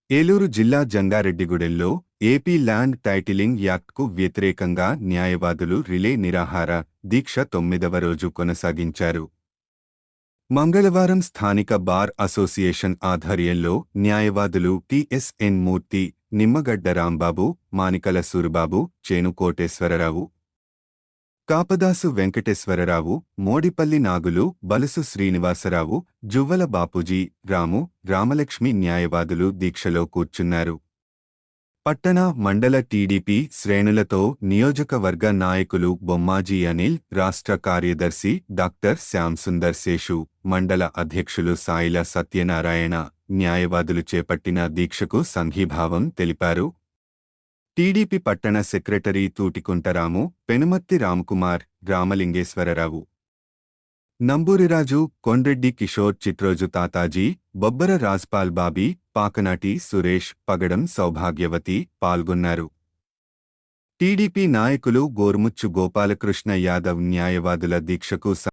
ఏలూరు జిల్లా జంగారెడ్డిగూడెంలో AP land titling యాక్ట్కు వ్యతిరేకంగా న్యాయవాదులు రిలే నిరాహార దీక్ష 9వ రోజు కొనసాగించారు. మంగళవారం స్థానిక బార్ అసోసియేషన్ ఆధ్వర్యంలో న్యాయవాదులు టిఎస్ఎన్ మూర్తి, నిమ్మగడ్డ రాంబాబు, మానికల సూరిబాబు, చేను కోటేశ్వరరావు, కాపదాసు వెంకటేశ్వరరావు, మోడిపల్లి నాగులు, బలుసు శ్రీనివాసరావు, జువ్వల బాపూజీ, రాము, రామలక్ష్మి న్యాయవాదులు దీక్షలో కూర్చున్నారు. పట్టణ, మండల టీడీపీ శ్రేణులతో నియోజకవర్గ నాయకులు బొమ్మాజీ అనిల్, రాష్ట్ర కార్యదర్శి డాక్టర్ శ్యాంసుందర్ శేషు, మండల అధ్యక్షులు సాయిల సత్యనారాయణ న్యాయవాదులు చేపట్టిన దీక్షకు సంఘీభావం తెలిపారు. టీడీపీ పట్టణ సెక్రటరీ తూటికుంటరాము, పెనుమత్తి రామకుమార్, రామలింగేశ్వరరావు, నంబూరిరాజు, కొండ్రెడ్డి కిషోర్, చిట్రోజు తాతాజీ, బొబ్బర రాజ్పాల్ బాబీ, పాకనాటి సురేష్, పగడం సౌభాగ్యవతి పాల్గొన్నారు. టీడీపీ నాయకులు గోర్ముచ్చు గోపాలకృష్ణ యాదవ్ న్యాయవాదుల దీక్షకు